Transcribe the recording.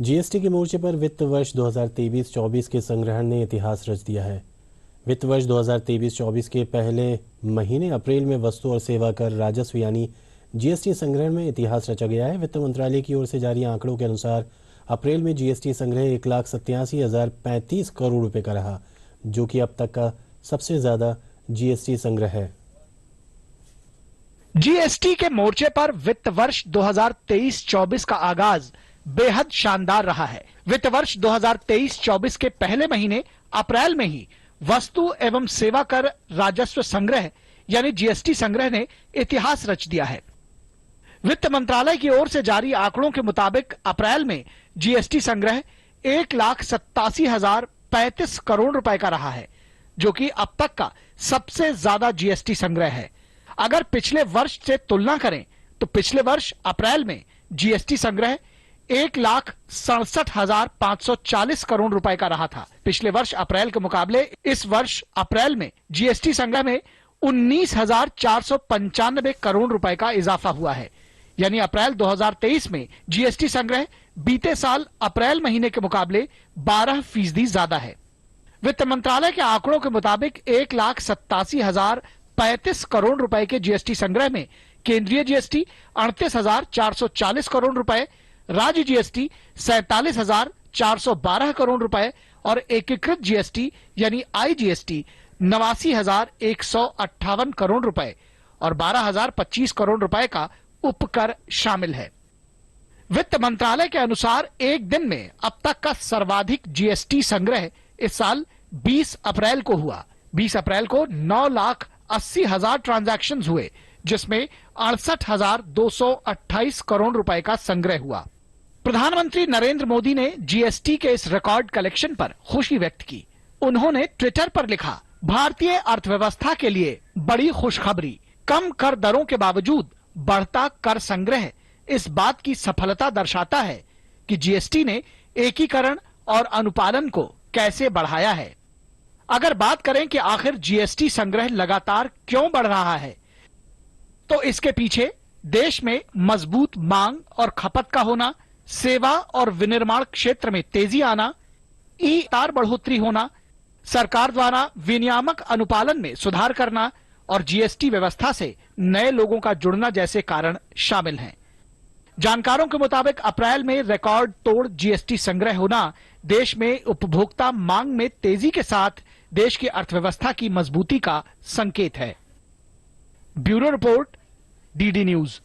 GST के मोर्चे पर वित्त वर्ष 2023-24 के संग्रहण ने इतिहास रच दिया है। वित्त वर्ष 2023-24 के पहले महीने अप्रैल में वस्तु और सेवा कर राजस्व यानी जीएसटी संग्रहण में इतिहास रचा गया है। वित्त मंत्रालय की ओर से जारी आंकड़ों के अनुसार अप्रैल में जीएसटी संग्रह 1,87,035 करोड़ रुपए का रहा, जो कि अब तक का सबसे ज्यादा जीएसटी संग्रह है। जीएसटी के मोर्चे पर वित्त वर्ष 2023-24 का आगाज बेहद शानदार रहा है। वित्त वर्ष 2023-24 के पहले महीने अप्रैल में ही वस्तु एवं सेवा कर राजस्व संग्रह यानी जीएसटी संग्रह ने इतिहास रच दिया है। वित्त मंत्रालय की ओर से जारी आंकड़ों के मुताबिक अप्रैल में जीएसटी संग्रह 1,87,035 करोड़ रुपए का रहा है, जो कि अब तक का सबसे ज्यादा जीएसटी संग्रह है। अगर पिछले वर्ष से तुलना करें तो पिछले वर्ष अप्रैल में जीएसटी संग्रह 1,67,540 करोड़ रुपए का रहा था। पिछले वर्ष अप्रैल के मुकाबले इस वर्ष अप्रैल में जीएसटी संग्रह में 19,495 करोड़ रुपए का इजाफा हुआ है। यानी अप्रैल 2023 में जीएसटी संग्रह बीते साल अप्रैल महीने के मुकाबले 12% ज्यादा है। वित्त मंत्रालय के आंकड़ों के मुताबिक 1,87,035 करोड़ रुपए के जीएसटी संग्रह में केंद्रीय जीएसटी 38,440 करोड़ रुपए, राज्य जीएसटी 47,412 करोड़ रुपए और एकीकृत जीएसटी यानी आईजीएसटी 89,158 करोड़ रुपए और 12,025 करोड़ रुपए का उपकर शामिल है। वित्त मंत्रालय के अनुसार एक दिन में अब तक का सर्वाधिक जीएसटी संग्रह इस साल 20 अप्रैल को हुआ। 20 अप्रैल को 9,80,000 ट्रांजैक्शन हुए, जिसमें 68,228 करोड़ रुपए का संग्रह हुआ। प्रधानमंत्री नरेंद्र मोदी ने जीएसटी के इस रिकॉर्ड कलेक्शन पर खुशी व्यक्त की। उन्होंने ट्विटर पर लिखा, भारतीय अर्थव्यवस्था के लिए बड़ी खुशखबरी, कम कर दरों के बावजूद बढ़ता कर संग्रह इस बात की सफलता दर्शाता है कि जीएसटी ने एकीकरण और अनुपालन को कैसे बढ़ाया है। अगर बात करें कि आखिर जीएसटी संग्रह लगातार क्यों बढ़ रहा है, तो इसके पीछे देश में मजबूत मांग और खपत का होना, सेवा और विनिर्माण क्षेत्र में तेजी आना, ई-आर बढ़ोतरी होना, सरकार द्वारा विनियामक अनुपालन में सुधार करना और जीएसटी व्यवस्था से नए लोगों का जुड़ना जैसे कारण शामिल हैं। जानकारों के मुताबिक अप्रैल में रिकॉर्ड तोड़ जीएसटी संग्रह होना देश में उपभोक्ता मांग में तेजी के साथ देश की अर्थव्यवस्था की मजबूती का संकेत है। Bureau report, DD news.